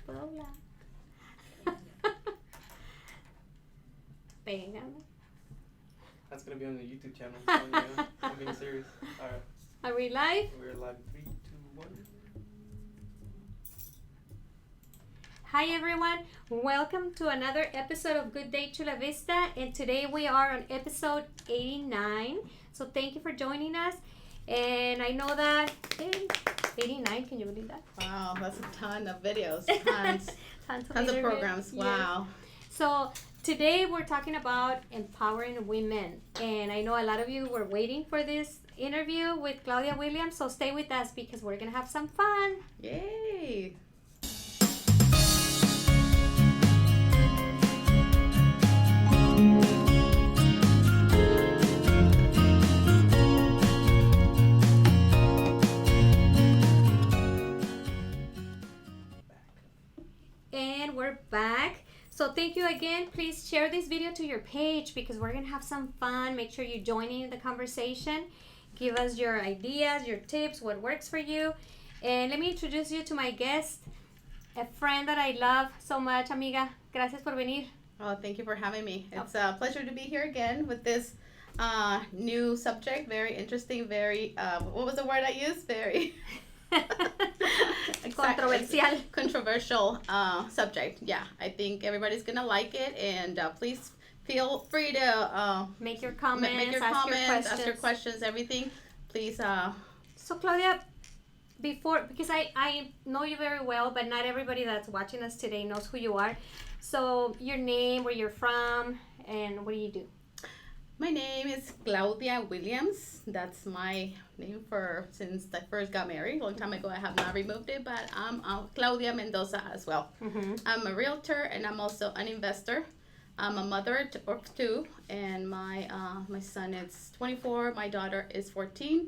puedo hablar. Pégame. That's gonna be on the YouTube channel. So, yeah, I'm being serious. Alright. Are we live? We're live. 3, 2, 1. Hi everyone, welcome to another episode of Good Day Chula Vista, and today we are on episode 89. So thank you for joining us, and I know that 89, can you believe that? Wow, that's a ton of videos, tons of interviews. programs. Wow. Yes. So today we're talking about empowering women, and I know a lot of you were waiting for this interview with Claudia Williams, so stay with us because we're gonna have some fun. Yay. And we're back. So thank you again. Please share this video to your page because we're gonna have some fun. Make sure you join in the conversation. Give us your ideas, your tips, what works for you. And let me introduce you to my guest, a friend that I love so much, amiga. Gracias por venir. Oh, thank you for having me. It's a pleasure to be here again with this new subject. Very interesting, very, what was the word I used? Very... controversial subject. Yeah, I think everybody's gonna like it, and please feel free to make your comments, ask your questions, everything. Please. So Claudia, because I know you very well, but not everybody that's watching us today knows who you are. So your name, where you're from, and what do you do? My name is Claudia Williams. That's my name since I first got married. A long time ago, I have not removed it, but I'm Claudia Mendoza as well. Mm-hmm. I'm a realtor and I'm also an investor. I'm a mother of two, and my son is 24. My daughter is 14.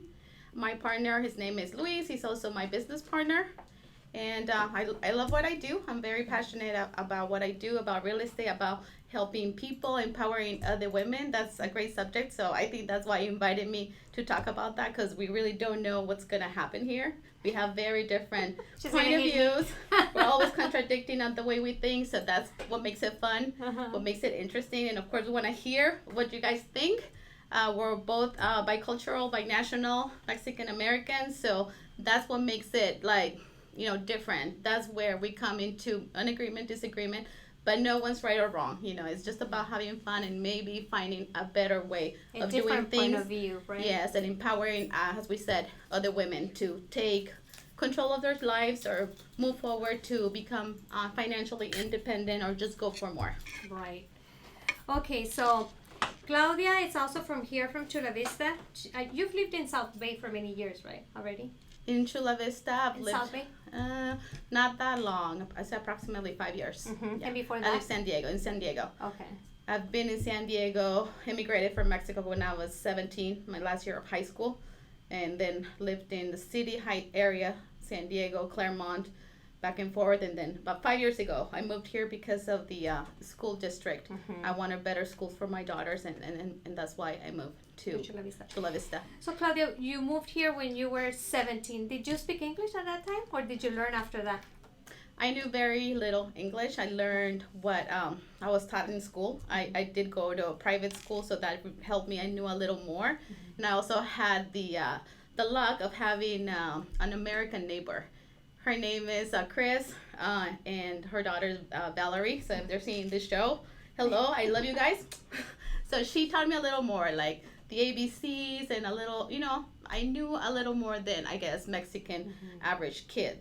My partner, his name is Luis. He's also my business partner. And I love what I do. I'm very passionate about what I do, about real estate, about helping people, empowering other women. That's a great subject. So I think that's why you invited me to talk about that, because we really don't know what's going to happen here. We have very different point of views. We're always contradicting on the way we think. So that's what makes it fun, what makes it interesting. And of course, we want to hear what you guys think. We're both bicultural, binational, Mexican Americans. So that's what makes it different. That's where we come into an agreement, disagreement, but no one's right or wrong. It's just about having fun and maybe finding a better way of doing things. Point of view, right? Yes, and empowering, as we said, other women to take control of their lives or move forward to become financially independent or just go for more. Right. Okay, so Claudia is also from Chula Vista. You've lived in South Bay for many years, right? Already? In Chula Vista, I've lived South Bay? Not that long. I said approximately 5 years. Mm-hmm. Yeah. And before I that? lived in San Diego. Okay. I've been in San Diego, immigrated from Mexico when I was 17, my last year of high school, and then lived in the City Heights area, San Diego, Claremont, back and forth. And then about 5 years ago, I moved here because of the school district. Mm-hmm. I wanted better schools for my daughters, and that's why I moved to Chula Vista. So Claudia, you moved here when you were 17. Did you speak English at that time, or did you learn after that? I knew very little English. I learned what I was taught in school. I did go to a private school, so that helped me. I knew a little more. Mm-hmm. And I also had the luck of having an American neighbor. Her name is Chris, and her daughter's Valerie. So if they're seeing this show, hello, I love you guys. So she taught me a little more, like the ABCs, and a little, I knew a little more than, I guess, Mexican average kid.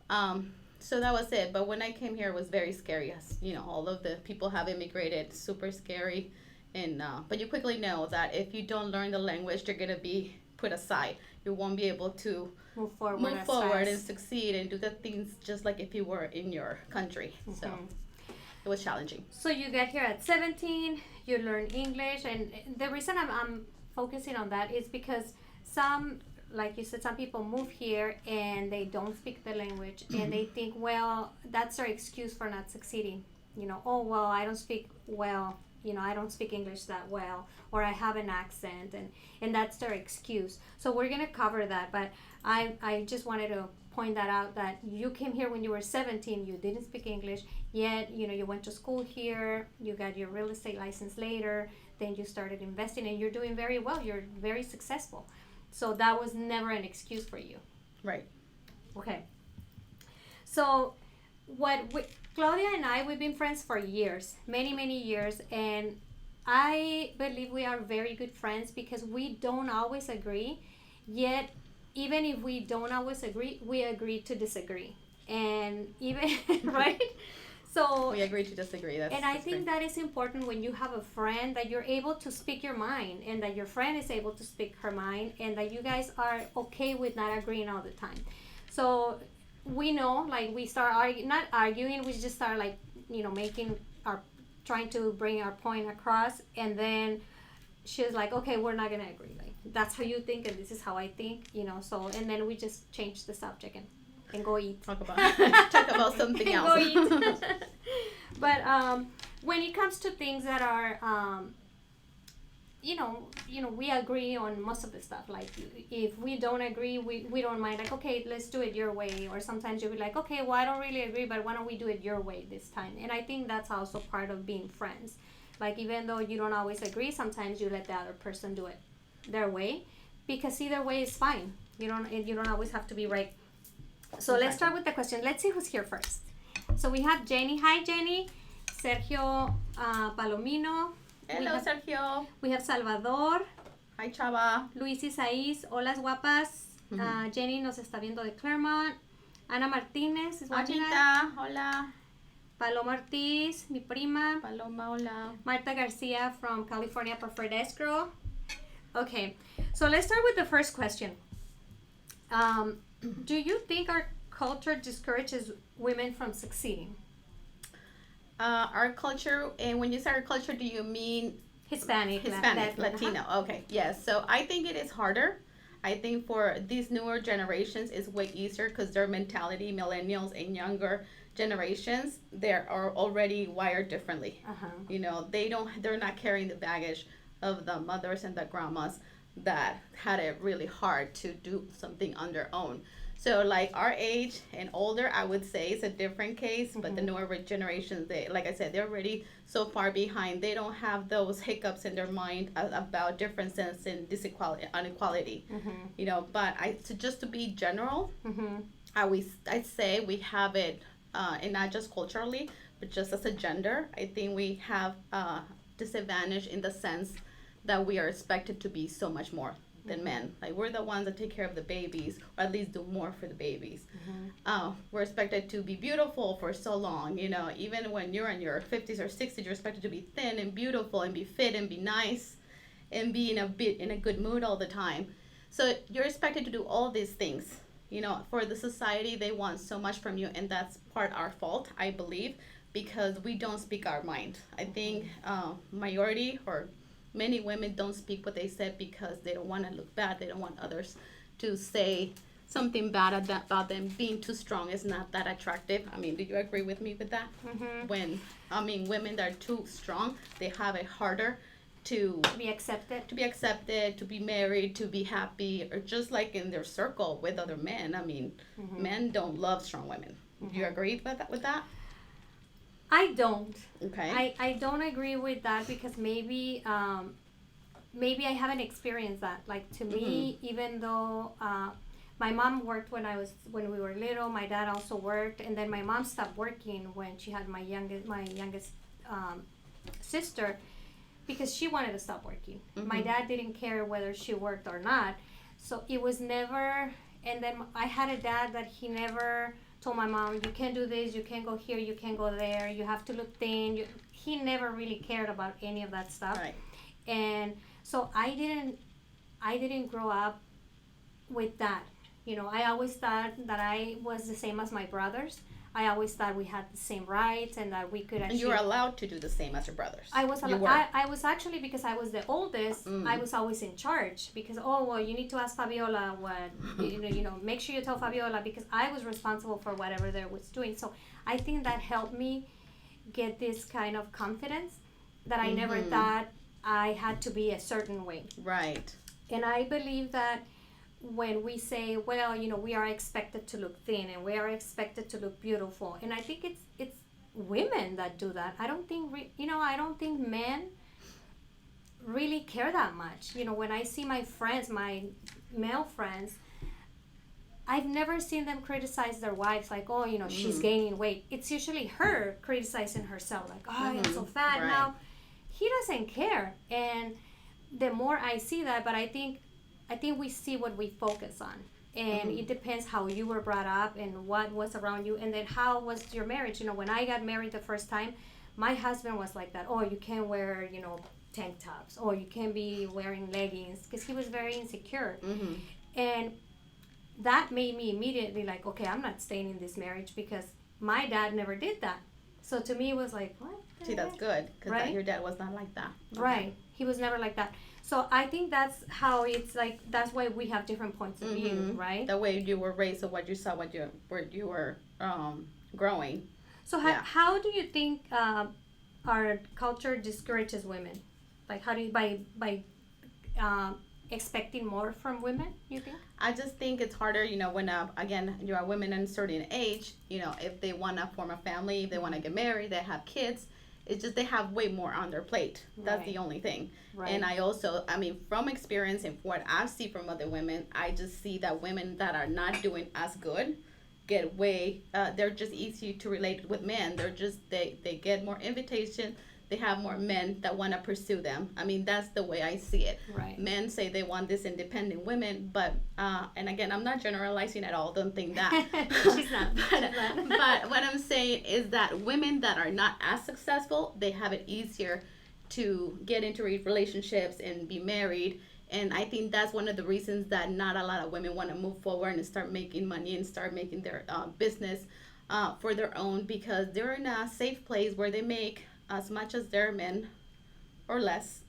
So that was it. But when I came here, it was very scary. All of the people have immigrated, super scary. And but you quickly know that if you don't learn the language, you're going to be put aside. You won't be able to move forward and succeed and do the things just like if you were in your country. Mm-hmm. So it was challenging. So you get here at 17, you learn English, and the reason I'm focusing on that is because like you said, some people move here and they don't speak the language, and they think, well, that's their excuse for not succeeding. Oh, well, I don't speak well. I don't speak English that well, or I have an accent, and that's their excuse. So we're going to cover that, but I just wanted to point that out, that you came here when you were 17, you didn't speak English, yet, you went to school here, you got your real estate license later, then you started investing, and you're doing very well, you're very successful. So that was never an excuse for you. Right. Okay. So Claudia and I, we've been friends for years, many, many years, and I believe we are very good friends because we don't always agree, yet even if we don't always agree, we agree to disagree. And even, right? So we agree to disagree. And I think that is important when you have a friend, that you're able to speak your mind, and that your friend is able to speak her mind, and that you guys are okay with not agreeing all the time. So we know, like, we start not arguing, we just start, like, trying to bring our point across, and then she's like, okay, we're not gonna agree, like, that's how you think and this is how I think, so, and then we just change the subject and go eat. Talk about something else. Go eat. But when it comes to things that are we agree on most of the stuff. Like, if we don't agree, we don't mind, like, okay, let's do it your way. Or sometimes you'll be like, okay, well, I don't really agree, but why don't we do it your way this time? And I think that's also part of being friends. Like, even though you don't always agree, sometimes you let the other person do it their way, because either way is fine. You don't always have to be right. So let's start with the question. Let's see who's here first. So we have Jenny. Hi, Jenny. Sergio Palomino. Hello, Sergio. We have Salvador. Hi, Chava. Luis Isaís. Hola, guapas. Jenny nos está viendo de Claremont. Ana Martínez is watching us. Anita, hola. Paloma Ortiz, mi prima. Paloma, hola. Marta Garcia from California Preferred Escrow. Okay, so let's start with the first question. Do you think our culture discourages women from succeeding? Our culture, and when you say our culture, do you mean Hispanic, Latino? Okay, yes. So I think it is harder. I think for these newer generations, it's way easier because their mentality, millennials and younger generations, they are already wired differently. They're not carrying the baggage of the mothers and the grandmas that had it really hard to do something on their own. So, like, our age and older, I would say it's a different case, but the newer generations, like I said, they're already so far behind. They don't have those hiccups in their mind about differences and inequality. But just to be general, I'd say we have it, and not just culturally, but just as a gender. I think we have disadvantage in the sense that we are expected to be so much more than men. Like, we're the ones that take care of the babies, or at least do more for the babies. We're expected to be beautiful for so long. Even when you're in your 50s or 60s, you're expected to be thin and beautiful and be fit and be nice and be in a good mood all the time. So you're expected to do all these things. For the society, they want so much from you, and that's part our fault, I believe, because we don't speak our mind. I think majority or many women don't speak what they said because they don't want to look bad. They don't want others to say something bad about them. Being too strong is not that attractive. I mean, do you agree with me with that? Women that are too strong, they have it harder to be accepted, to be married, to be happy, or just like in their circle with other men. I mean, men don't love strong women. Do you agree with that? I don't. Okay. I don't agree with that because maybe I haven't experienced that. Like, to me, even though my mom worked when we were little, my dad also worked, and then my mom stopped working when she had my youngest sister, because she wanted to stop working. My dad didn't care whether she worked or not, so it was never. And then I had a dad that he never told my mom, you can't do this, you can't go here, you can't go there, you have to look thin. He never really cared about any of that stuff. Right. And so I didn't grow up with that. I always thought that I was the same as my brothers. I always thought we had the same rights and that we could actually. And you were allowed to do the same as your brothers. I was actually, because I was the oldest, I was always in charge, because, you need to ask Fabiola what, make sure you tell Fabiola, because I was responsible for whatever they was doing. So I think that helped me get this kind of confidence that I never thought I had to be a certain way. Right. And I believe that when we say, well, we are expected to look thin and we are expected to look beautiful, and I think it's women that do that. I don't think I don't think men really care that much. When I see my friends, my male friends, I've never seen them criticize their wives like, oh, she's gaining weight. It's usually her criticizing herself, like, oh, I'm so fat now. He doesn't care. And the more I see that, but I think we see what we focus on. And it depends how you were brought up and what was around you. And then how was your marriage? When I got married the first time, my husband was like that. Oh, you can't wear, tank tops. Or you can't be wearing leggings. Because he was very insecure. And that made me immediately like, okay, I'm not staying in this marriage because my dad never did that. So to me, it was like, what? See, that's good because your dad was not like that. Right. He was never like that. So I think that's how it's like, that's why we have different points of view, right? The way you were raised or what you saw, where you were growing. So how do you think our culture discourages women? Like how do you, by expecting more from women, you think? I just think it's harder, when again you are women in a certain age, if they want to form a family, if they want to get married, they have kids, it's just they have way more on their plate. That's the only thing. And I also, from experience and what I see from other women, I just see that women that are not doing as good get they're just easy to relate with men. They're just they get more invitation. They have more men that want to pursue them. That's the way I see it. Right. Men say they want this independent women, but and again, I'm not generalizing at all. Don't think that. She's not. But what I'm saying is that women that are not as successful, they have it easier to get into relationships and be married. And I think that's one of the reasons that not a lot of women want to move forward and start making money and start making their business for their own, because they're in a safe place where they make as much as their men or less,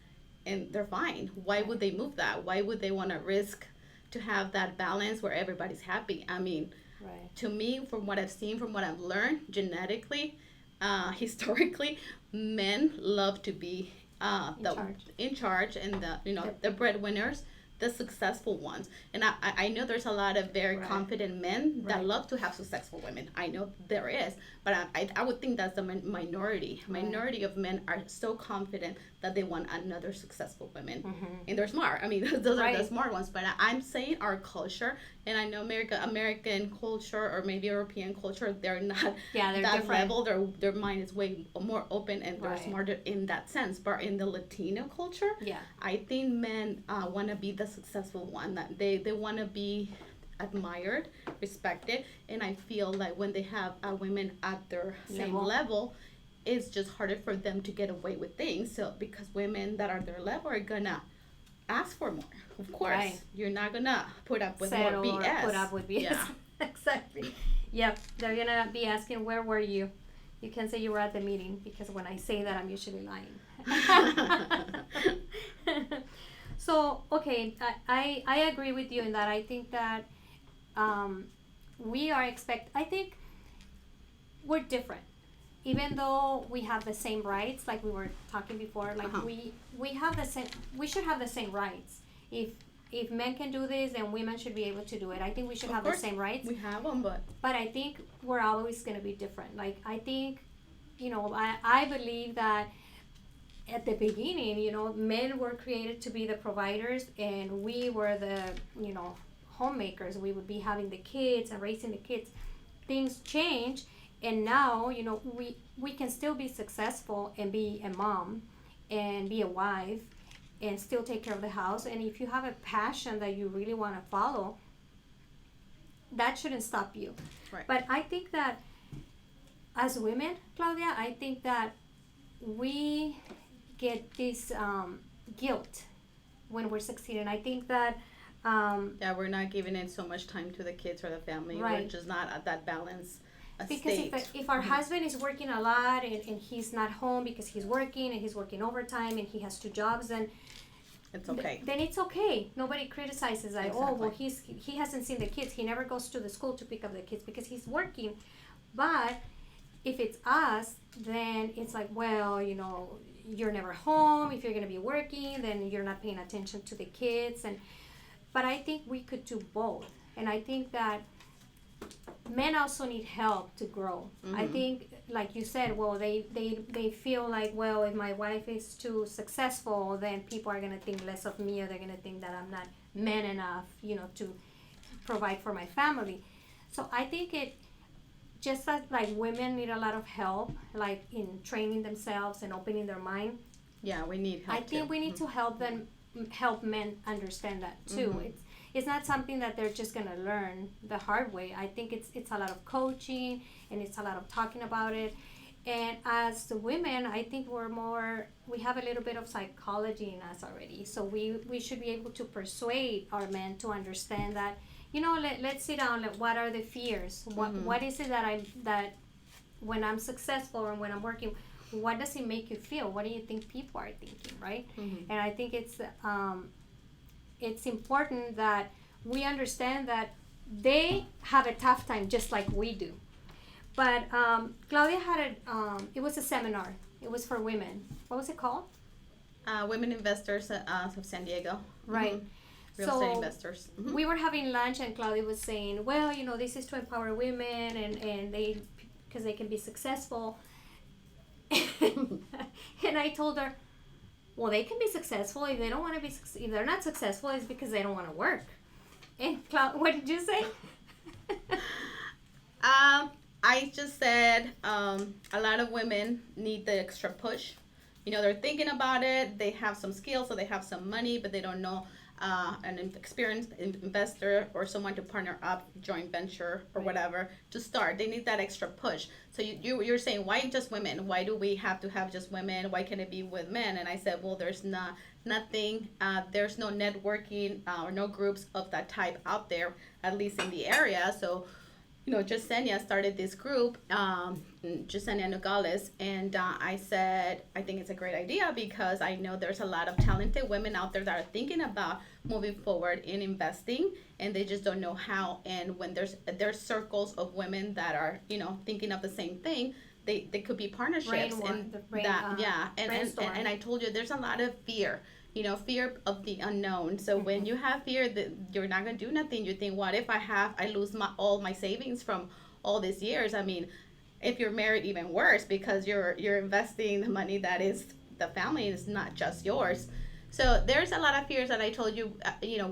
and they're fine. Why would they move that? Why would they want to risk to have that balance where everybody's happy? To me, from what I've seen, from what I've learned genetically, historically, men love to be in charge and the breadwinners, the successful ones. And I know there's a lot of very confident men that love to have successful women. I know there is, but I would think that's the minority. Minority of men are so confident that they want another successful women. And they're smart. Those are the smart ones. But I'm saying our culture, and I know American culture or maybe European culture, they're not they're that different. level. Their mind is way more open and they're smarter in that sense. But in the Latino culture, I think men want to be the successful one. That they want to be admired, respected, and I feel like when they have women at their same level, it's just harder for them to get away with things. So because women that are their level are gonna ask for more. Of course, you're not gonna put up with more BS. Put up with BS. Yeah. Exactly. Yep, they're gonna be asking, where were you? You can say you were at the meeting, because when I say that, I'm usually lying. So, okay, I agree with you in that. I think that I think we're different. Even though we have the same rights, like we were talking before, like we have the same, we should have the same rights. If men can do this, then women should be able to do it. I think we should have the same rights. We have them, but I think we're always going to be different. Like, I think, I believe that at the beginning, men were created to be the providers, and we were the, homemakers. We would be having the kids and raising the kids. Things change, and now, we can still be successful and be a mom and be a wife and still take care of the house. And if you have a passion that you really want to follow, that shouldn't stop you. Right. But I think that as women, Claudia, I think that we get this guilt when we're succeeding. I think that we're not giving in so much time to the kids or the family. Right. We're just not at that balance because state. if our husband is working a lot and he's not home because he's working and he's working overtime and he has 2 jobs, then it's okay. Then it's okay. Nobody criticizes that. Exactly. Oh, well, he hasn't seen the kids. He never goes to the school to pick up the kids because he's working. But if it's us, then it's like, well, you're never home. If you're going to be working, then you're not paying attention to the kids. And but I think we could do both. And I think that men also need help to grow. I think, like you said, well, they feel like, well, if my wife is too successful, then people are going to think less of me, or they're going to think that I'm not man enough, to provide for my family. So I think it just that, like, women need a lot of help, like in training themselves and opening their mind. Yeah, we need help. I think we need to help men understand that too. It's not something that they're just gonna learn the hard way. I think it's a lot of coaching, and it's a lot of talking about it. And as the women, I think we have a little bit of psychology in us already. So we should be able to persuade our men to understand that, let's sit down. What are the fears? What is it that when I'm successful and when I'm working, what does it make you feel? What do you think people are thinking, right? And I think it's important that we understand that they have a tough time just like we do. But Claudia had it was a seminar. It was for women. What was it called? Women Investors of San Diego. Right. Real estate investors. We were having lunch, and Claudia was saying, well, this is to empower women, and they, because they can be successful. And I told her, well, they can be successful. If they don't want to if they're not successful, it's because they don't want to work. And what did you say? I just said a lot of women need the extra push. They're thinking about it. They have some skills, so they have some money, but they don't know an experienced investor or someone to partner up, joint venture or whatever to start. They need that extra push. So you're saying, why just women? Why do we have to have just women? Why can't it be with men? And I said, well, there's nothing. There's no networking or no groups of that type out there, at least in the area. So Jasenia started this group, Jasenia Gonzalez, and I said, I think it's a great idea because I know there's a lot of talented women out there that are thinking about moving forward in investing, and they just don't know how. And when there's circles of women that are, thinking of the same thing, they could be partnerships. And I told you there's a lot of fear. Fear of the unknown. So when you have fear that you're not going to do nothing, you think, what if I lose all my savings from all these years? I mean, if you're married, even worse, because you're investing the money that is the family, is not just yours. So there's a lot of fears that I told you,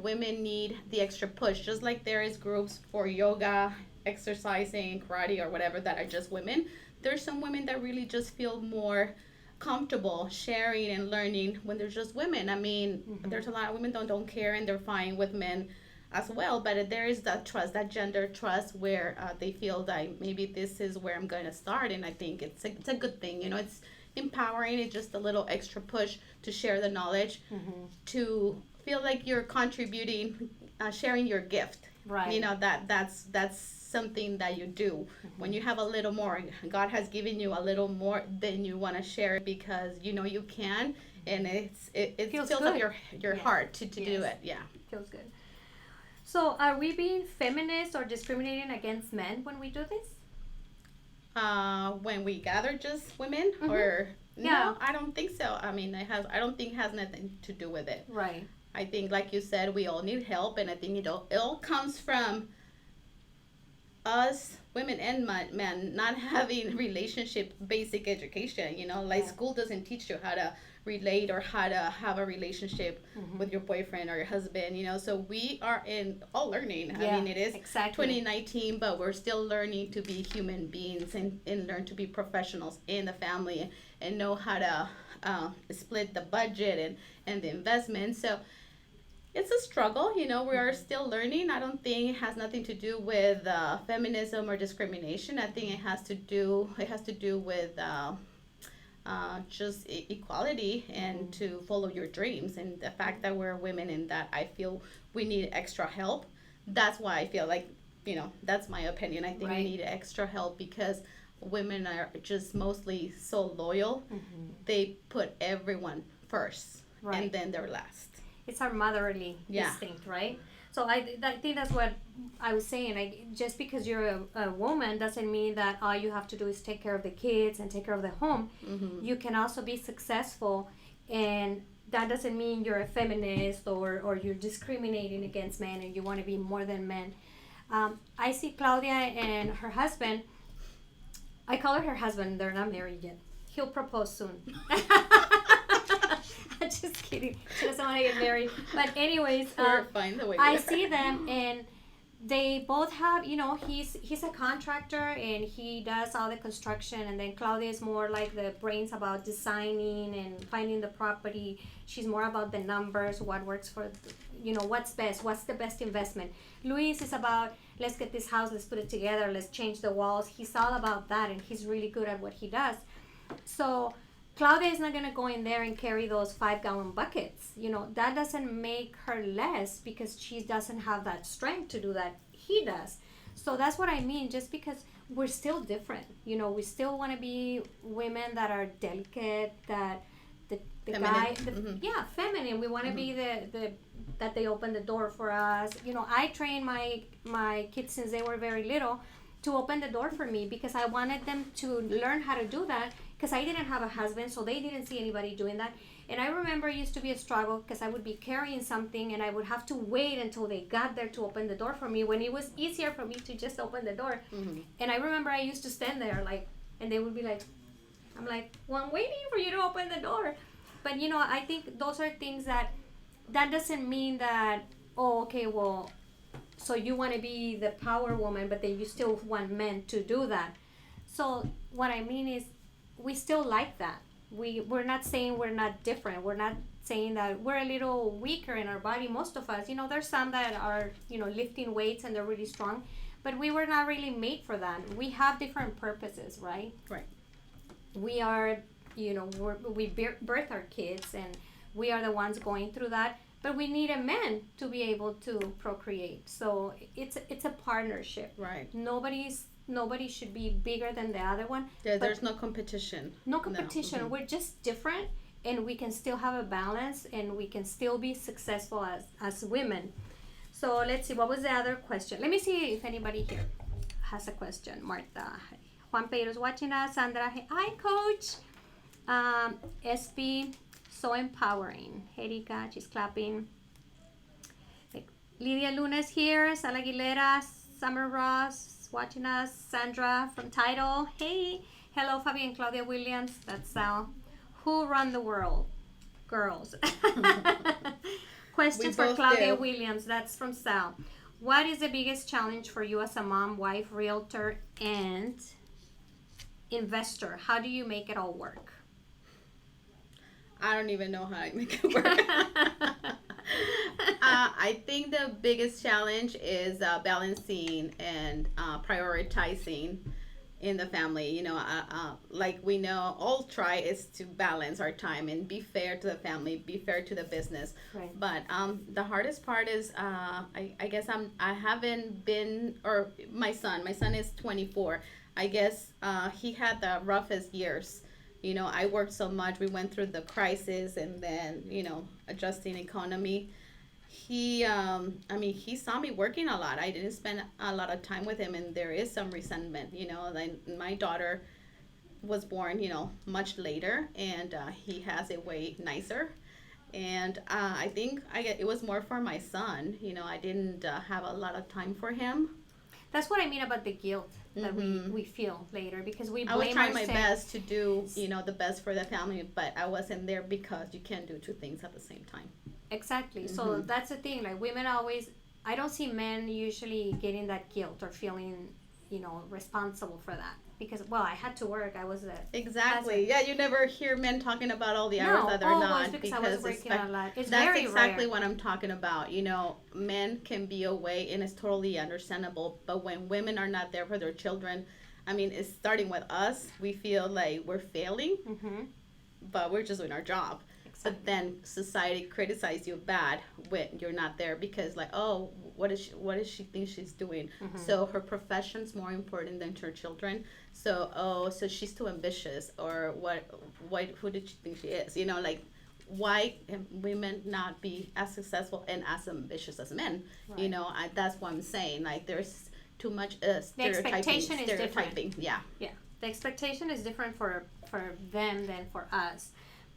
women need the extra push, just like there is groups for yoga, exercising, karate, or whatever that are just women. There's some women that really just feel more comfortable sharing and learning when there's just women. I mean, there's a lot of women don't care, and they're fine with men as well, but there is that trust, that gender trust, where they feel that maybe this is where I'm going to start. And I think it's a good thing. It's empowering. It's just a little extra push to share the knowledge, to feel like you're contributing, sharing your gift. Right. That's something that you do. When you have a little more, God has given you a little more, then you want to share it because you can, and it fills up your heart to do it. Yeah, feels good. So are we being feminist or discriminating against men when we do this? When we gather just women, or no, I don't think so. I mean, I don't think it has nothing to do with it. Right. I think, like you said, we all need help, and I think it all comes from us, women and men, not having relationship basic education. School doesn't teach you how to relate or how to have a relationship with your boyfriend or your husband. So we are all learning. I mean, it is 2019, but we're still learning to be human beings and learn to be professionals in the family and know how to split the budget and the investment. So it's a struggle, we are still learning. I don't think it has nothing to do with feminism or discrimination. I think it has to do with just equality and to follow your dreams, and the fact that we're women and that I feel we need extra help. That's why I feel like, that's my opinion. I think we need extra help because women are just mostly so loyal. They put everyone first, and then they're last. It's our motherly instinct, right? So I think that's what I was saying. Like, just because you're a woman doesn't mean that all you have to do is take care of the kids and take care of the home. You can also be successful and that doesn't mean you're a feminist or you're discriminating against men and you want to be more than men. I see Claudia and her husband. I call her husband. They're not married yet. He'll propose soon. I'm just kidding. She doesn't want to get married. But anyways, We're fine the way we I are. see them, and they both have, he's a contractor and he does all the construction, and then Claudia is more like the brains about designing and finding the property. She's more about the numbers, what works for, what's best, what's the best investment. Luis is about, let's get this house, let's put it together, let's change the walls. He's all about that, and he's really good at what he does. So Claudia is not going to go in there and carry those 5-gallon buckets. That doesn't make her less because she doesn't have that strength to do that. He does. So that's what I mean. Just because we're still different. We still want to be women that are delicate, that the Feminine. guy, feminine. We want to be the that they open the door for us. I train my kids since they were very little to open the door for me because I wanted them to learn how to do that. Because I didn't have a husband, so they didn't see anybody doing that. And I remember it used to be a struggle because I would be carrying something and I would have to wait until they got there to open the door for me when it was easier for me to just open the door. Mm-hmm. And I remember I used to stand there and they would be like, I'm like, well, I'm waiting for you to open the door. But, I think those are things that doesn't mean that, oh, okay, well, so you want to be the power woman, but then you still want men to do that. So what I mean is, we still like that. We're not saying we're not different. We're not saying that we're a little weaker in our body. Most of us, there's some that are, lifting weights and they're really strong, but we were not really made for that. We have different purposes, right? Right. We are, we birth our kids and we are the ones going through that, but we need a man to be able to procreate. So it's a partnership. Right. Nobody should be bigger than the other one. Yeah, there's no competition. No competition. No. Mm-hmm. We're just different, and we can still have a balance, and we can still be successful as women. So let's see, what was the other question? Let me see if anybody here has a question. Marta. Juan Pedro's watching us. Sandra. Hi, Coach. SB, so empowering. Erika, she's clapping. Lydia Lunes here. Sal Aguilera. Summer Ross watching us. Sandra from Tidal. Hey. Hello, Faby and Claudia Williams. That's Sal. Who run the world? Girls. Question for Claudia Williams. That's from Sal. What is the biggest challenge for you as a mom, wife, realtor, and investor? How do you make it all work? I don't even know how to make it work. I think the biggest challenge is balancing and prioritizing in the family. Like we know, all try is to balance our time and be fair to the family, be fair to the business. Right. But the hardest part is I guess I haven't been, or my son is 24. I guess he had the roughest years. I worked so much. We went through the crisis and then, adjusting economy. He saw me working a lot. I didn't spend a lot of time with him, and there is some resentment. Like my daughter was born, much later, and he has it way nicer. And I think it was more for my son. I didn't have a lot of time for him. That's what I mean about the guilt that we feel later, because we blame I was trying ourselves. my best to do, the best for the family, but I wasn't there because you can't do two things at the same time. Exactly. So that's the thing. Like women always, I don't see men usually getting that guilt or feeling, responsible for that. Because, well, I had to work. I was Exactly. Yeah, you never hear men talking about all the hours that they're not. Because I was working a lot. It's that's very exactly rare. what I'm talking about. Men can be away, and it's totally understandable. But when women are not there for their children, it's starting with us. We feel like we're failing, but we're just doing our job. Exactly. But then society criticizes you bad when you're not there because, like, oh, what does she think she's doing? So her profession's more important than her children. So she's too ambitious, or who did she think she is? Like, why can women not be as successful and as ambitious as men? Right. That's what I'm saying. Like, there's too much expectation is different. Yeah. The expectation is different for them than for us.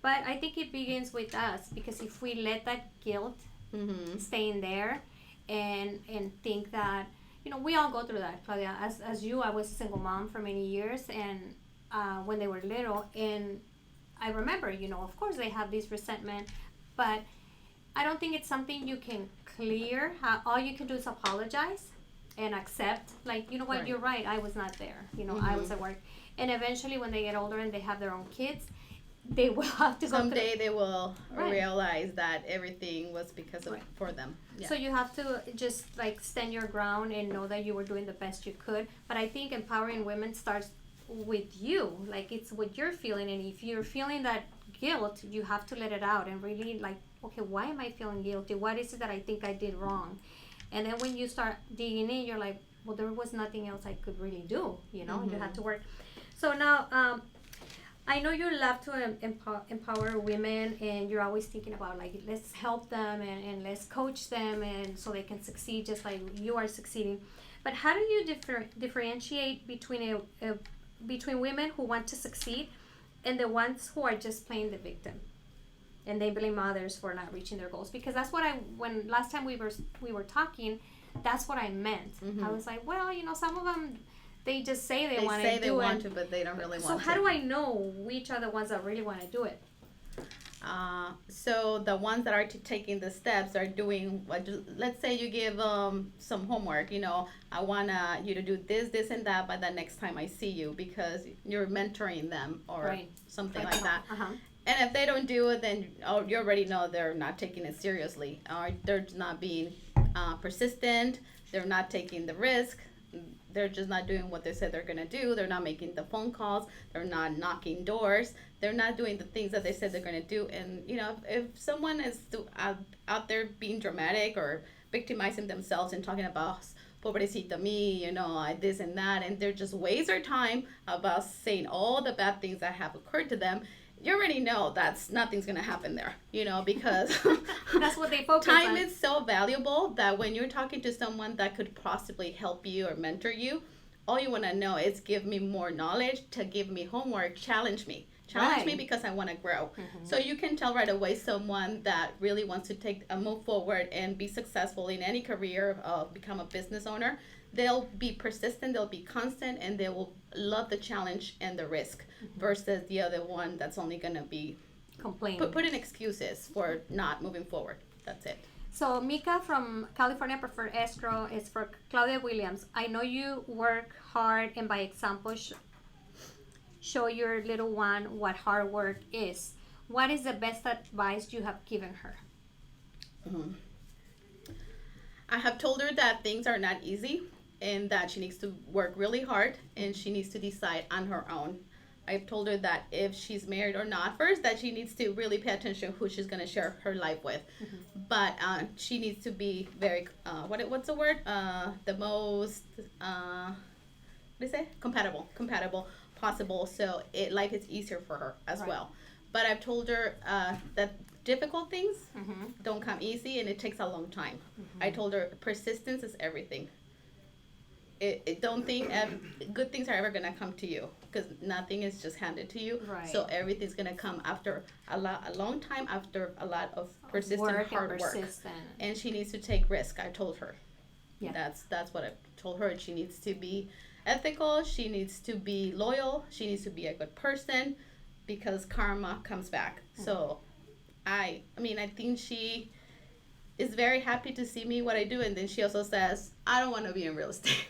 But I think it begins with us, because if we let that guilt stay in there and think that, we all go through that, Claudia. As you, I was a single mom for many years, and when they were little, and I remember, of course they have this resentment, but I don't think it's something you can clear. All you can do is apologize and accept, like, you know what, Right. you're right, I was not there, I was at work. And eventually when they get older and they have their own kids, they will have to go Someday they will Right. realize that everything was because of Right. for them. Yeah. So you have to just like stand your ground and know that you were doing the best you could. But I think empowering women starts with you, like it's what you're feeling, and if you're feeling that guilt, you have to let it out and really like, okay, why am I feeling guilty? What is it that I think I did wrong? And then when you start digging in, you're like, well, there was nothing else I could really do, you had to work. So now, I know you love to empower women, and you're always thinking about like, let's help them and let's coach them, and so they can succeed just like you are succeeding. But how do you differentiate between between women who want to succeed and the ones who are just playing the victim and they blame others for not reaching their goals? Because that's what when last time we were talking, that's what I meant. I was like, well, some of them, they just say they want to do it. They say they want to, but they don't really want to. So how do I know which are the ones that really want to do it? So the ones that are taking the steps are doing what, let's say you give some homework, I want you to do this and that by the next time I see you, because you're mentoring them or something like that. And if they don't do it, then you already know they're not taking it seriously, or they're not being persistent, they're not taking the risk. They're just not doing what they said they're going to do. They're not making the phone calls. They're not knocking doors. They're not doing the things that they said they're going to do. And, if someone is out there being dramatic or victimizing themselves and talking about, pobrecita me, this and that, and they're just waste their time about saying all the bad things that have occurred to them, you already know that's nothing's going to happen there, because that's what they focus time on. is so valuable that when you're talking to someone that could possibly help you or mentor you, all you want to know is give me more knowledge, to give me homework, challenge me because I want to grow. So you can tell right away someone that really wants to take a move forward and be successful in any career, become a business owner. They'll be persistent, they'll be constant, and they will love the challenge and the risk, versus the other one that's only going to be complaining, put in excuses for not moving forward. That's it. So Mika from California Preferred Escrow is for Claudia Williams. I know you work hard, and by example show your little one what hard work is. What is the best advice you have given her? I have told her that things are not easy, and that she needs to work really hard, and she needs to decide on her own. I've told her that if she's married or not, first, that she needs to really pay attention who she's going to share her life with. But she needs to be very, what's the word? The most, what do you say? Compatible possible, so life is easier for her as well. But I've told her that difficult things don't come easy, and it takes a long time. I told her persistence is everything. Don't think good things are ever going to come to you, because nothing is just handed to you. So everything's going to come after a long time, after a lot of persistent hard work. And she needs to take risk. I told her. That's what I told her. She needs to be ethical. She needs to be loyal. She needs to be a good person, because karma comes back. So I think she is very happy to see me, what I do, and then she also says, I don't want to be in real estate.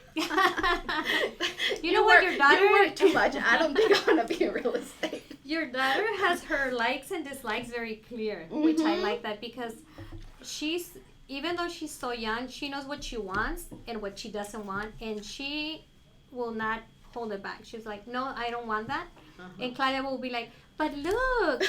You know what, your daughter... You work too much. I don't think I want to be in real estate. Your daughter has her likes and dislikes very clear, which I like that, because even though she's so young, she knows what she wants and what she doesn't want, and she will not hold it back. She's like, no, I don't want that. And Claudia will be like, but look.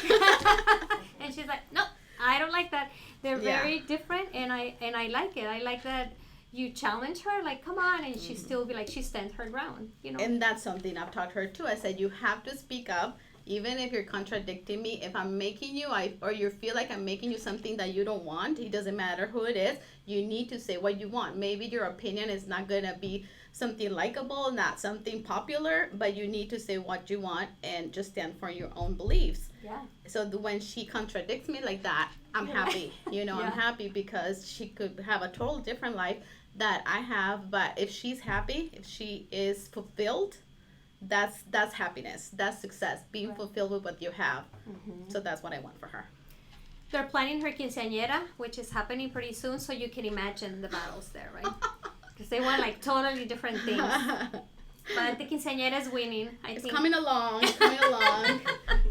And she's like, no, I don't like that. They're very different, and I like it. I like that you challenge her, like, come on, and she still be like, she stands her ground, And that's something I've taught her too. I said, you have to speak up, even if you're contradicting me. If I'm making you, or you feel like I'm making you something that you don't want, it doesn't matter who it is, you need to say what you want. Maybe your opinion is not gonna be something likable, not something popular, but you need to say what you want and just stand for your own beliefs. Yeah. So when she contradicts me like that, I'm happy. You know, Yeah. I'm happy because she could have a total different life that I have. But if she's happy, if she is fulfilled, that's happiness. That's success. Being Right. fulfilled with what you have. Mm-hmm. So that's what I want for her. They're planning her quinceañera, which is happening pretty soon, so you can imagine the battles there, right? Because they want like totally different things. But the quinceañera is winning, I It's think. coming along. It's coming along.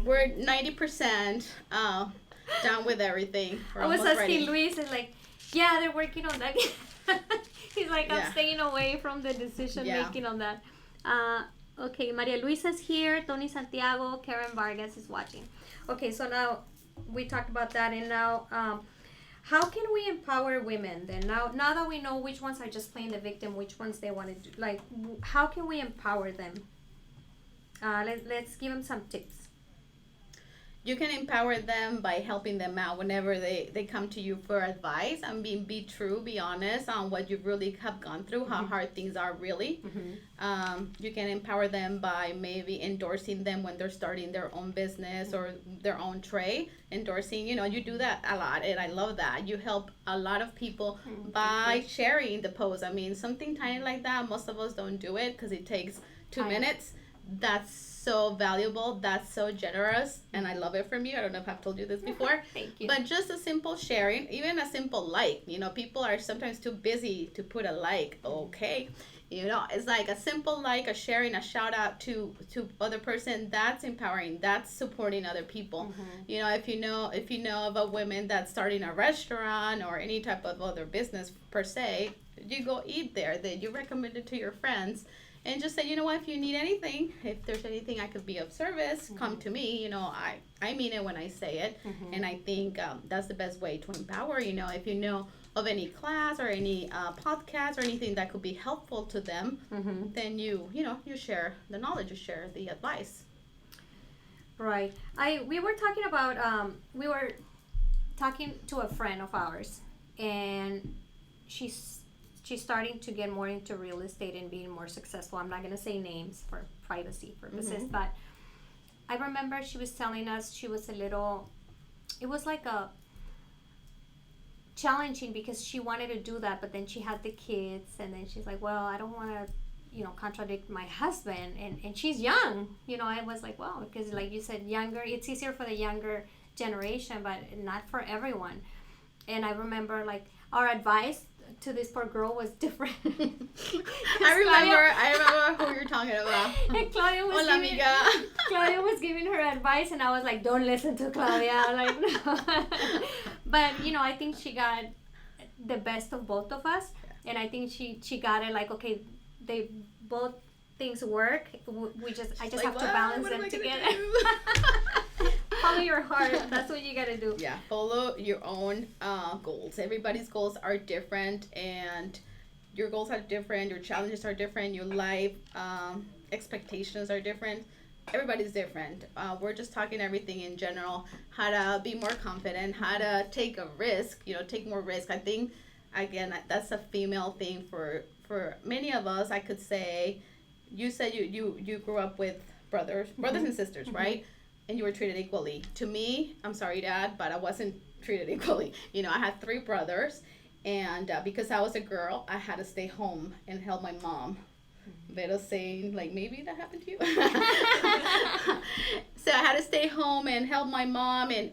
We're 90% done with everything. We're I was almost asking ready. Luis, and like, yeah, they're working on that. He's like, I'm Yeah. staying away from the decision Yeah. making on that. Okay, Maria Luisa's here. Tony Santiago, Karen Vargas is watching. Okay, so now we talked about that, and now how can we empower women then? Now that we know which ones are just playing the victim, which ones they want to do, like, how can we empower them? Let's give them some tips. You can empower them by helping them out whenever they come to you for advice. I mean, be true, be honest on what you really have gone through, how hard things are really. You can empower them by maybe endorsing them when they're starting their own business or their own trade. Endorsing, you do that a lot, and I love that. You help a lot of people by sharing the post. I mean, something tiny like that, most of us don't do it because it takes 2 minutes. That's so valuable. That's so generous, and I love it from you. I don't know if I've told you this before. Thank you. But just a simple sharing, even a simple like. People are sometimes too busy to put a like. Okay, it's like a simple like, a sharing, a shout out to other person. That's empowering. That's supporting other people. If you know of a woman that's starting a restaurant or any type of other business per se, you go eat there. That you recommend it to your friends. And just say, you know what, if you need anything, if there's anything I could be of service, come to me. I mean it when I say it. And I think that's the best way to empower. If you know of any class or any podcast or anything that could be helpful to them, then you share the knowledge, you share the advice. Right. We were talking to a friend of ours, and she's starting to get more into real estate and being more successful. I'm not going to say names for privacy purposes, but I remember she was telling us she was it was like a challenging because she wanted to do that, but then she had the kids, and then she's like, well, I don't want to, contradict my husband, and she's young. I was like, well, because like you said, younger, it's easier for the younger generation, but not for everyone. And I remember like our advice to this poor girl was different. I remember who you're talking about. And Claudia was giving her advice, and I was like, don't listen to Claudia. Like, no. But I think she got the best of both of us, and I think she got it like, okay, they both things work. I just have to balance them together. Follow your heart. That's what you gotta do. Yeah, follow your own goals. Everybody's goals are different, and your goals are different. Your challenges are different. Your life expectations are different. Everybody's different. We're just talking everything in general. How to be more confident. How to take a risk. Take more risk. I think again that's a female thing for many of us. I could say, you said you grew up with brothers and sisters, right? And you were treated equally. To me, I'm sorry, Dad, but I wasn't treated equally. I had 3 brothers, and because I was a girl, I had to stay home and help my mom. Vero saying, like, maybe that happened to you. So I had to stay home and help my mom, and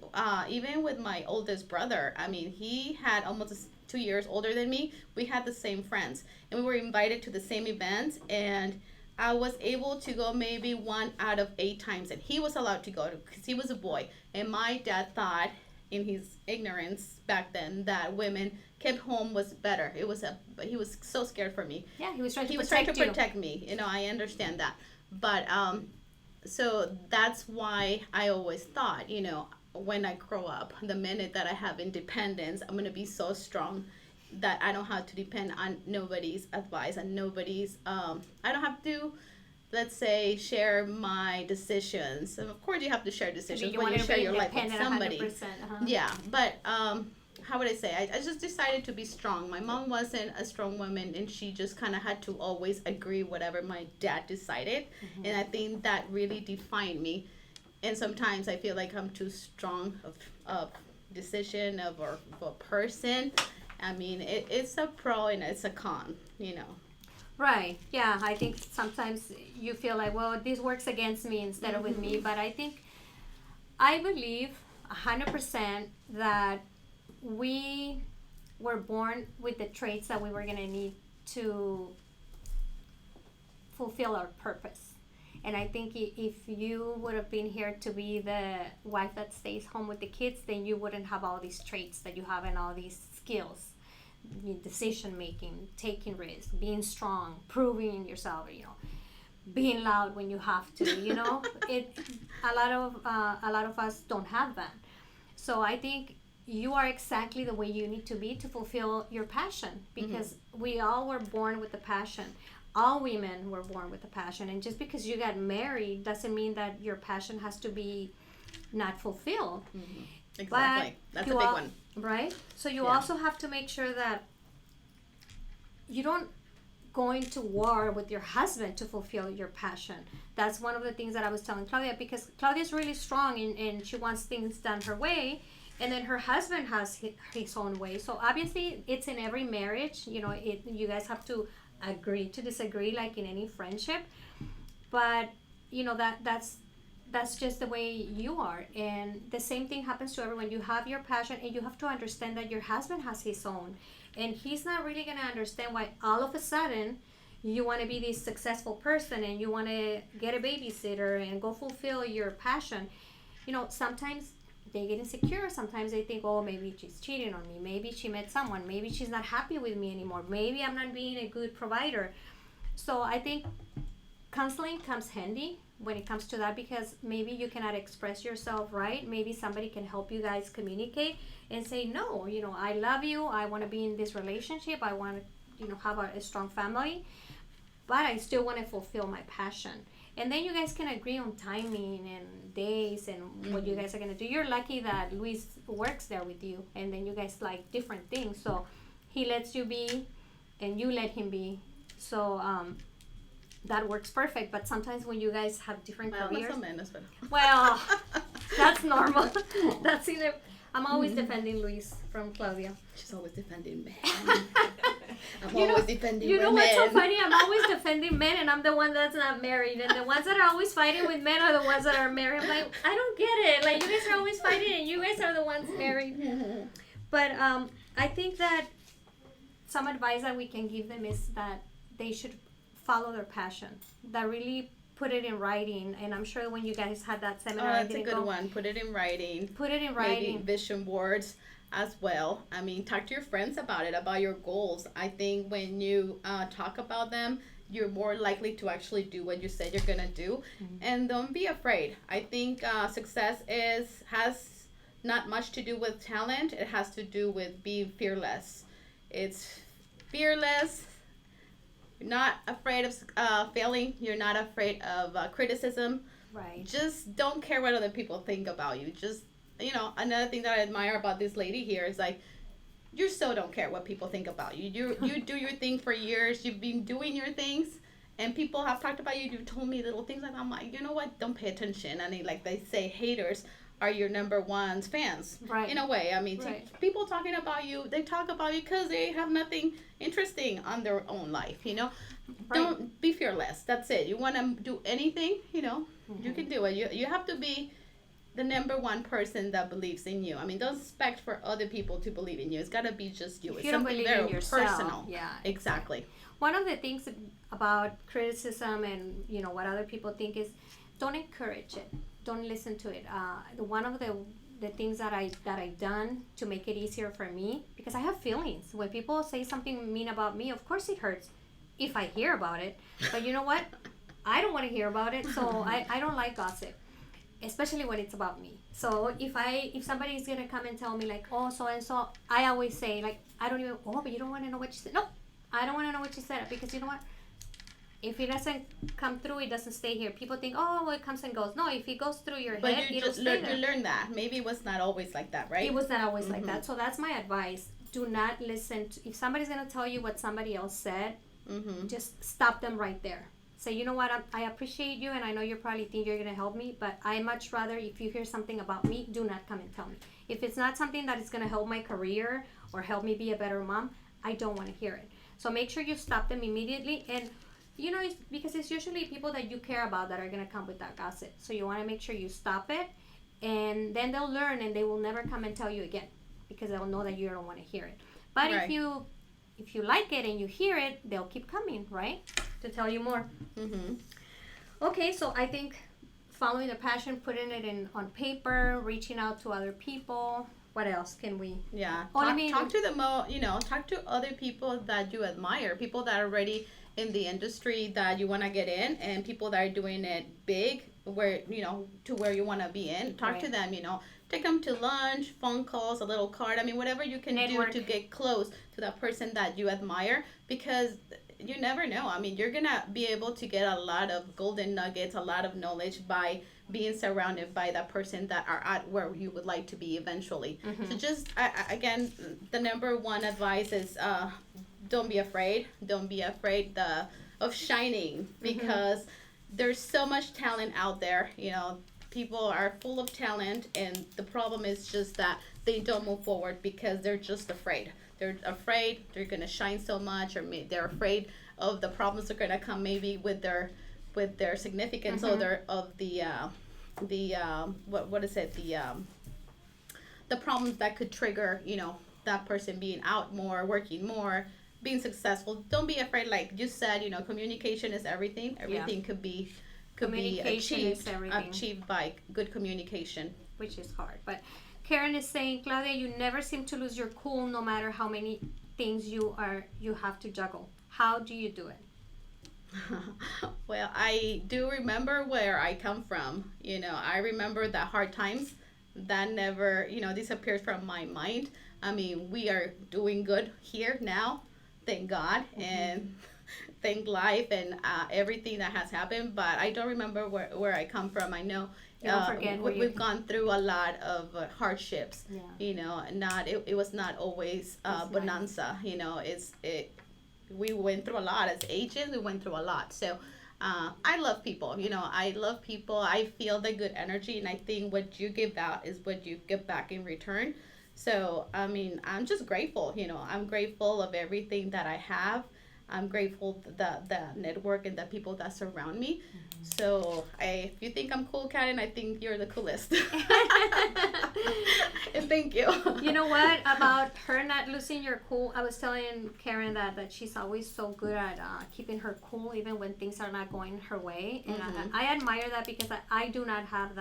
even with my oldest brother, I mean, he had almost 2 years older than me. We had the same friends, and we were invited to the same events, and I was able to go maybe 1 out of 8 times, and he was allowed to go because he was a boy. And my dad thought, in his ignorance back then, that women kept home was better. He was so scared for me. Yeah, he was trying to protect me. I understand that, but so that's why I always thought, when I grow up, the minute that I have independence, I'm gonna be so strong that I don't have to depend on nobody's advice and nobody's I don't have to, let's say, share my decisions. And of course you have to share decisions when you share your life with somebody. 100%, Yeah, but how would I say? I just decided to be strong. My mom wasn't a strong woman, and she just kind of had to always agree whatever my dad decided. And I think that really defined me. And sometimes I feel like I'm too strong of decision of a person. I mean, it's a pro and it's a con, you know. Right. Yeah. I think sometimes you feel like, well, this works against me instead of with me. But I believe 100% that we were born with the traits that we were going to need to fulfill our purpose. And I think if you would have been here to be the wife that stays home with the kids, then you wouldn't have all these traits that you have and all these skills. Decision making, taking risks, being strong, proving yourself, being loud when you have to, a lot of us don't have that. So I think you are exactly the way you need to be to fulfill your passion, because we all were born with a passion. All women were born with a passion, and just because you got married doesn't mean that your passion has to be not fulfilled. Exactly. That's a big one. Right? So you also have to make sure that you don't go into war with your husband to fulfill your passion. That's one of the things that I was telling Claudia, because Claudia's really strong and she wants things done her way, and then her husband has his own way. So obviously it's in every marriage, you guys have to agree to disagree, like in any friendship, but that's just the way you are. And the same thing happens to everyone. You have your passion, and you have to understand that your husband has his own, and he's not really going to understand why all of a sudden you want to be this successful person and you want to get a babysitter and go fulfill your passion. Sometimes they get insecure. Sometimes they think, oh, maybe she's cheating on me, maybe she met someone, maybe she's not happy with me anymore, maybe I'm not being a good provider. So I think counseling comes handy when it comes to that, because maybe you cannot express yourself right. Maybe somebody can help you guys communicate and say, no, I love you, I want to be in this relationship, I want to have a strong family, but I still want to fulfill my passion. And then you guys can agree on timing and days and what you guys are going to do. You're lucky that Luis works there with you, and then you guys like different things, so he lets you be and you let him be. So that works perfect. But sometimes when you guys have different careers, well, that's normal. That's in it. I'm always defending Luis from Claudia. She's always defending men. I'm always defending women. You know what's so funny? I'm always defending men, and I'm the one that's not married. And the ones that are always fighting with men are the ones that are married. I'm like, I don't get it. Like, you guys are always fighting, and you guys are the ones married. But I think that some advice that we can give them is that they should follow their passion. That really put it in writing. And I'm sure when you guys had that seminar, that's a good one. Put it in writing. Put it in writing. Maybe vision boards as well. I mean, talk to your friends about it, about your goals. I think when you talk about them, you're more likely to actually do what you said you're gonna do. And don't be afraid. I think success has not much to do with talent. It has to do with being fearless. It's fearless. You're not afraid of failing. You're not afraid of criticism. Right. Just don't care what other people think about you. Just, another thing that I admire about this lady here is like, you still don't care what people think about you. You do your thing for years. You've been doing your things, and people have talked about you. You've told me little things like, I'm like, you know what? Don't pay attention. I mean, like they say, haters are your number one fans. Right. In a way, I mean, Right. People talking about you, they talk about you because they have nothing interesting on their own life. Right. Don't be fearless. That's it. You want to do anything, you can do it. You have to be the number one person that believes in you. I mean, don't expect for other people to believe in you. It's got to be just you. If It's you don't something believe very in yourself, personal. yeah, Exactly. One of the things about criticism and what other people think is, don't encourage it. Don't listen to it. One of the things that I done to make it easier for me, because I have feelings. When people say something mean about me, of course it hurts if I hear about it. But you know what? I don't want to hear about it, so I don't like gossip, especially when it's about me. So if somebody is gonna come and tell me like, oh, so and so, I always say like, I don't even, oh, but you don't want to know what you said. No, I don't want to know what you said, because you know what? If it doesn't come through, it doesn't stay here. People think, oh, well, it comes and goes. No, if it goes through your But head, you it'll just stay there. you learn that. Maybe it was not always like that, right? It was not always like that. So that's my advice. Do not listen to, if somebody's going to tell you what somebody else said, just stop them right there. Say, you know what, I appreciate you, and I know you probably think you're going to help me, but I much rather, if you hear something about me, do not come and tell me. If it's not something that is going to help my career or help me be a better mom, I don't want to hear it. So make sure you stop them immediately. And you know, it's because it's usually people that you care about that are going to come with that gossip. So you want to make sure you stop it, and then they'll learn, and they will never come and tell you again, because they'll know that you don't want to hear it. But Right. if you like it and you hear it, they'll keep coming, right, to tell you more. Okay, so I think following the passion, putting it on paper, reaching out to other people. What else can we? Yeah. Oh, Talk to them. Talk to other people that you admire, people that are already in the industry that you want to get in, and people that are doing it big, where to where you want to be in. Talk to them. Take them to lunch, phone calls, a little card. I mean, whatever you can Network. do to get close to that person that you admire, because you never know. I mean, you're gonna be able to get a lot of golden nuggets, a lot of knowledge by being surrounded by that person that are at where you would like to be eventually. So just again, the number one advice is don't be afraid. Don't be afraid of shining, because there's so much talent out there. People are full of talent, and the problem is just that they don't move forward because they're just afraid. They're afraid they're gonna shine so much, or they're afraid of the problems that are gonna come maybe with their significance other, of the what is it, the problems that could trigger that person being out more, working more, being successful. Don't be afraid. Like you said, communication is everything. Everything could be Communication is everything. achieved by good communication. Which is hard. But Karen is saying, Claudia, you never seem to lose your cool no matter how many things you have to juggle. How do you do it? Well, I do remember where I come from. I remember the hard times that never, disappears from my mind. I mean, we are doing good here now, thank God, and thank life and everything that has happened. But I don't remember where I come from. I know we've gone through a lot of hardships. It was not always bonanza. We went through a lot as agents. We went through a lot. So I love people. I love people. I feel the good energy, and I think what you give out is what you get back in return. So I mean, I'm just grateful. I'm grateful of everything that I have. I'm grateful the network and the people that surround me. So if you think I'm cool, Karen, I think you're the coolest. And thank you. You know what about her not losing your cool? I was telling Karen that she's always so good at keeping her cool even when things are not going her way, and I admire that, because I do not have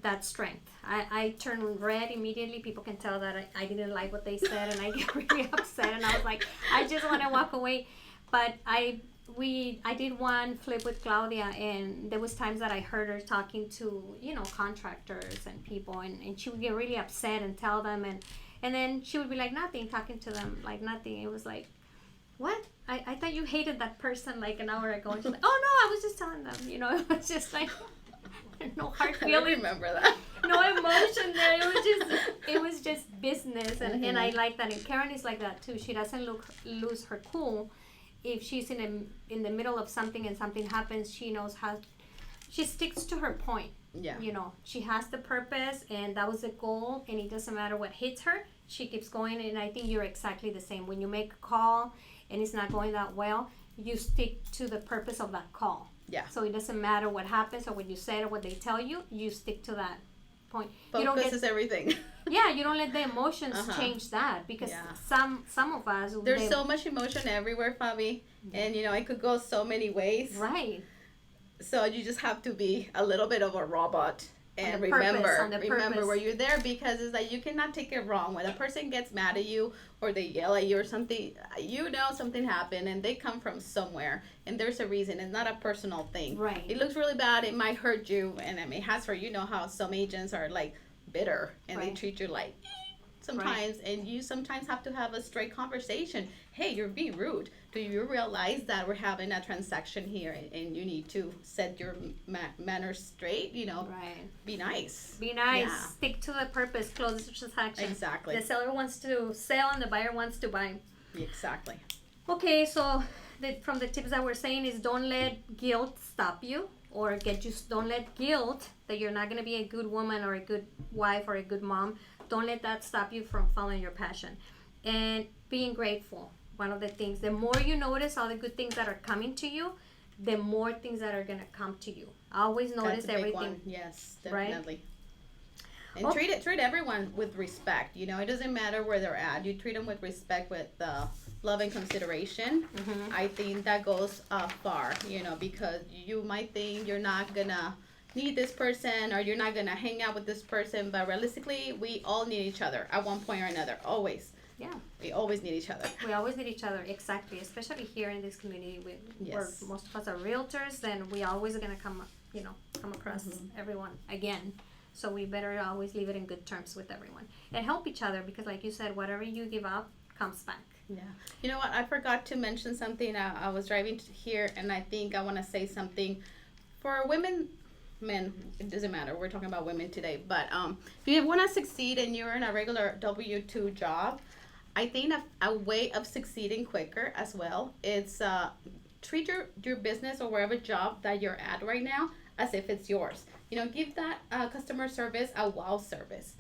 that strength. I turn red immediately. People can tell that I didn't like what they said, and I get really upset, and I was like, I just want to walk away. But I did one flip with Claudia, and there was times that I heard her talking to contractors and people, and she would get really upset and tell them, and then she would be like nothing, talking to them like nothing. It was like, what? I thought you hated that person like an hour ago. And she's like, oh no, I was just telling them. It was just like no hard feeling. I remember that. No emotion there. It was just business, and I like that. And Karen is like that too. She doesn't lose her cool. If she's in the middle of something and something happens, she knows how. She sticks to her point. Yeah. She has the purpose, and that was the goal, and it doesn't matter what hits her. She keeps going, and I think you're exactly the same. When you make a call and it's not going that well, you stick to the purpose of that call. Yeah. So it doesn't matter what happens or what you said or what they tell you. You stick to that point. Focus is everything. Yeah, you don't let the emotions change that, because some of us, there's so much emotion everywhere, Faby, and it could go so many ways. Right. So you just have to be a little bit of a robot and remember where you're there, because it's like you cannot take it wrong. When a person gets mad at you or they yell at you or something, something happened, and they come from somewhere, and there's a reason. It's not a personal thing. Right. It looks really bad. It might hurt you, and I mean, it has for how some agents are like bitter, and they treat you like. sometimes, and you sometimes have to have a straight conversation. Hey, you're being rude. Do you realize that we're having a transaction here, and you need to set your manners straight? Right. Be nice. Be nice. Yeah. Stick to the purpose. Close the transaction. Exactly. The seller wants to sell and the buyer wants to buy. Exactly. Okay, so from the tips that we're saying is don't let guilt stop you or don't let guilt that you're not going to be a good woman or a good wife or a good mom. Don't let that stop you from following your passion. And being grateful. One of the things, the more you notice all the good things that are coming to you, the more things that are going to come to you. Always notice That's a big everything. one. Yes, definitely. Right? And treat everyone with respect. It doesn't matter where they're at. You treat them with respect, with love and consideration. Mm-hmm. I think that goes far. Because you might think you're not gonna need this person or you're not gonna hang out with this person, but realistically, we all need each other at one point or another. Always. Yeah. We always need each other. We always need each other, exactly. Especially here in this community, where most of us are realtors, then we always are gonna come across everyone again. So we better always leave it in good terms with everyone and help each other, because like you said, whatever you give up comes back. Yeah. You know what? I forgot to mention something. I was driving here, and I think I want to say something for women, men. It doesn't matter. We're talking about women today. But if you want to succeed and you're in a regular W-2 job, I think a way of succeeding quicker as well, it's treat your business or wherever job that you're at right now as if it's yours. Give that customer service a wow service.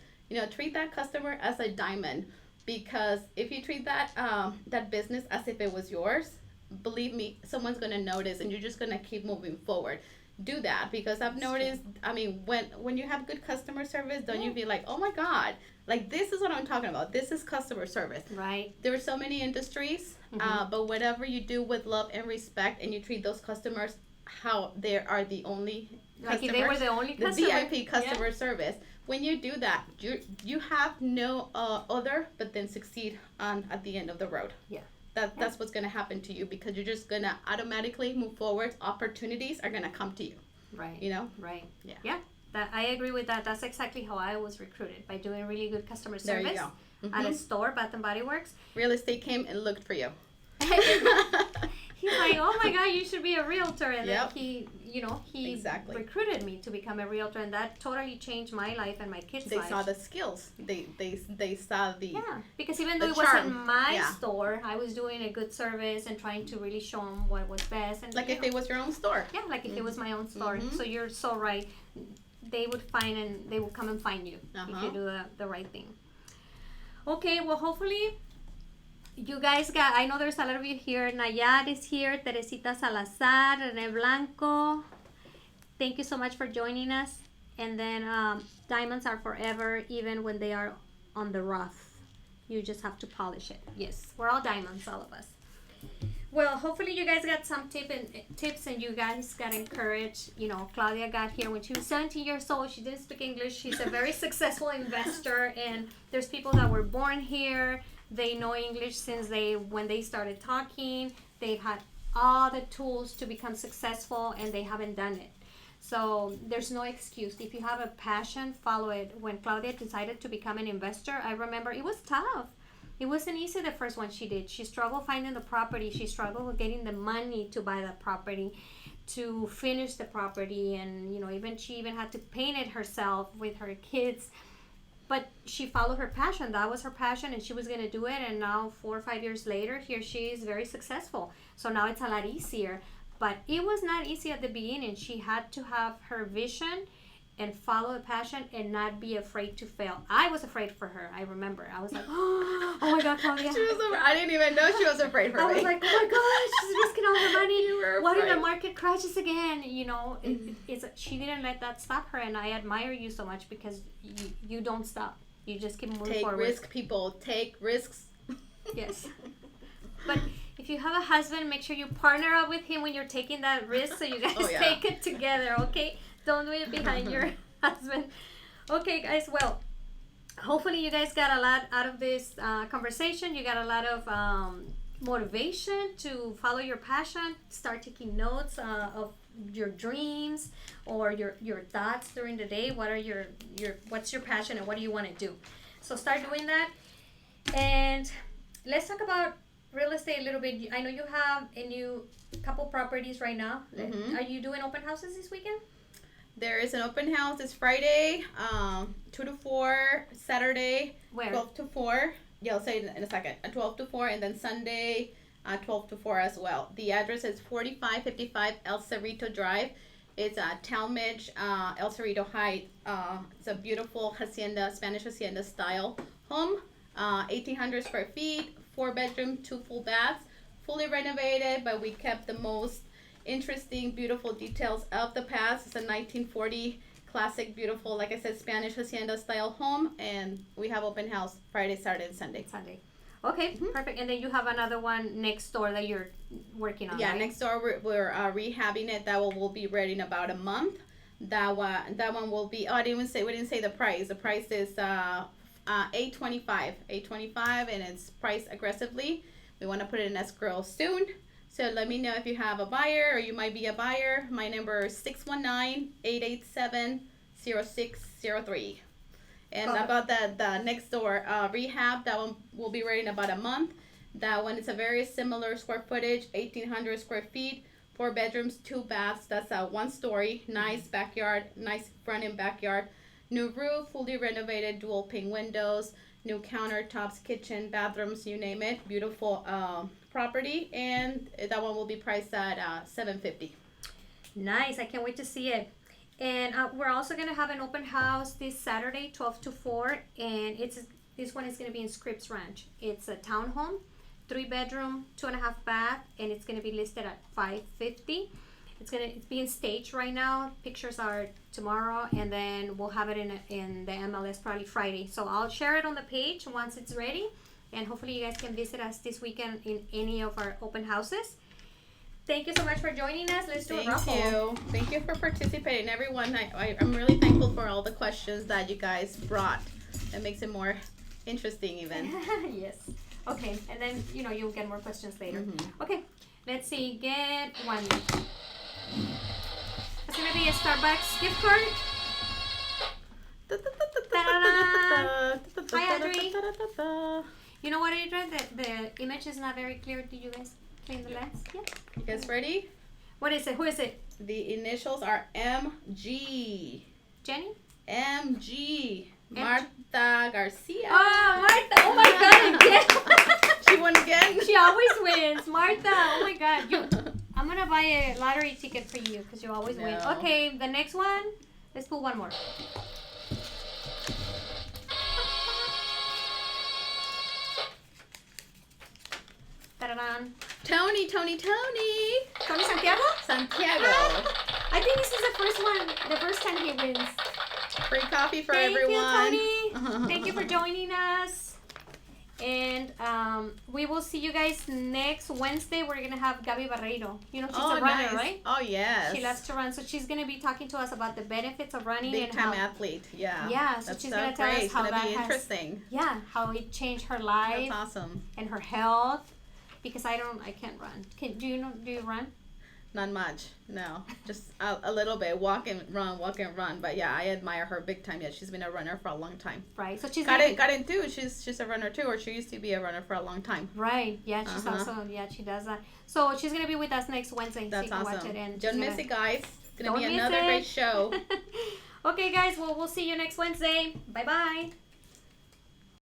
Treat that customer as a diamond, because if you treat that business as if it was yours, believe me, someone's going to notice, and you're just going to keep moving forward. Do that, because I've noticed, when you have good customer service, don't you feel like, oh my God, like this is what I'm talking about. This is customer service. Right. There are so many industries, but whatever you do with love and respect, and you treat those customers how they are the only like if they were the only the customer, VIP customer service. When you do that, you have no other but then succeed at the end of the road. Yeah. That's what's going to happen to you, because you're just going to automatically move forward. Opportunities are going to come to you. Right. Right. Yeah. I agree with that. That's exactly how I was recruited, by doing really good customer service. There you go. At a store, Bath and Body Works. Real estate came and looked for you. He's like, oh my God, you should be a realtor. And Yep. then he Exactly. recruited me to become a realtor, and that totally changed my life and my kids' They lives. saw the skills. They saw the because even though the it wasn't charm. my Yeah. store, I was doing a good service and trying to really show them what was best. And like if it was your own store. Yeah, like if it was my own store. So you're so right. They would come and find you if you do the right thing. Okay, well, hopefully you guys I know there's a lot of you here. Nayad is here, Teresita Salazar, Rene Blanco. Thank you so much for joining us. And then diamonds are forever, even when they are on the rough. You just have to polish it. Yes, we're all diamonds, all of us. Well, hopefully you guys got some tips and you guys got encouraged. Claudia got here when she was 17 years old. She didn't speak English. She's a very successful investor, and there's people that were born here. They know English since when they started talking. They've had all the tools to become successful, and they haven't done it. So there's no excuse. If you have a passion, follow it. When Claudia decided to become an investor, I remember it was tough. It wasn't easy the first one she did. She struggled finding the property. She struggled with getting the money to buy the property, to finish the property, and she even had to paint it herself with her kids. But she followed her passion. That was her passion, and she was going to do it. And now 4 or 5 years later, here she is, very successful. So now it's a lot easier. But it was not easy at the beginning. She had to have her vision and follow the passion and not be afraid to fail. I was afraid for her. I remember. I was like, oh my God, Claudia. I didn't even know she was afraid for me. I was like, oh my God, she's risking all her money. You were What if afraid. the market crashes again? She didn't let that stop her, and I admire you so much because you don't stop. You just keep moving forward. Take risk, people. Take risks. Yes. But if you have a husband, make sure you partner up with him when you're taking that risk, so you guys take it together, okay? Don't do it behind your husband. Okay, guys, well, hopefully you guys got a lot out of this conversation. You got a lot of motivation to follow your passion. Start taking notes of your dreams or your thoughts during the day. What's your passion and what do you want to do? So start doing that. And let's talk about real estate a little bit. I know you have a new couple properties right now. Mhm. Are you doing open houses this weekend? There is an open house this Friday, 2 to 4, Saturday, Where? 12 to 4. Yeah, I'll say it in a second. 12 to 4, and then Sunday, 12 to 4 as well. The address is 4555 El Cerrito Drive. It's Talmadge, El Cerrito Heights. It's a beautiful hacienda, Spanish hacienda style home. 1,800 square feet, 4 bedroom, 2 full baths, fully renovated, but we kept the most interesting, beautiful details of the past. It's a 1940 classic, beautiful, like I said, Spanish hacienda style home, and we have open house Friday, Saturday, and Sunday. Okay, perfect. And then you have another one next door that you're working on. Yeah, right? next door we're rehabbing it. That one will be ready in about a month. That one will be. Oh, we didn't say the price. The price is $825, and it's priced aggressively. We want to put it in escrow soon. So let me know if you have a buyer or you might be a buyer. My number is 619-887-0603. And about the next door rehab, that one will be ready in about a month. That one is a very similar square footage, 1,800 square feet, 4 bedrooms, 2 baths. That's a 1-story, nice backyard, nice front and backyard. New roof, fully renovated, dual pane windows, new countertops, kitchen, bathrooms, you name it. Beautiful property, and that one will be priced at $750. Nice. I can't wait to see it. And we're also gonna have an open house this Saturday, 12 to 4, and this one is gonna be in Scripps Ranch. It's a townhome, 3 bedroom, 2.5 bath, and it's gonna be listed at $550. It's being staged right now. Pictures are tomorrow, and then we'll have it in the MLS probably Friday. So I'll share it on the page once it's ready, and hopefully you guys can visit us this weekend in any of our open houses. Thank you so much for joining us. Let's do a raffle. Thank you for participating, everyone. I'm really thankful for all the questions that you guys brought. It makes it more interesting even. Yes. Okay, and then you'll get more questions later. Okay, let's see. Get one. It's gonna be a Starbucks gift card. Hi, Audrey. You know what, Adrian? The image is not very clear. Do you guys clean the lens? Yeah. You guys ready? What is it? Who is it? The initials are MG. Jenny? MG. Martha Garcia. Oh, Martha. Oh my God, again. She won again. She always wins. Martha. Oh my God. I'm going to buy a lottery ticket for you because you always win. Okay, the next one. Let's pull one more. Ta-da-dan. Tony. Tony Santiago? Santiago. I think this is the first time he wins. Free coffee for everyone. Thank you, Tony. Thank you for joining us. And we will see you guys next Wednesday. We're going to have Gabi Barreiro. She's a runner, right? Oh, yes. She loves to run. So she's going to be talking to us about the benefits of running. Big time athlete, yeah. Yeah, so she's going to tell us how that be interesting. Yeah, how it changed her life. That's awesome. And her health. Because I can't run. Do you run? Not much, no. Just a little bit. Walk and run. But yeah, I admire her big time. Yeah, she's been a runner for a long time. Right. So she's got into. She's a runner too, or she used to be a runner for a long time. Right. Yeah. She's also she does that. So she's gonna be with us next Wednesday. That's so you can awesome. Watch it and don't miss it, guys. It's gonna be another great show. Okay, guys. Well, we'll see you next Wednesday. Bye bye.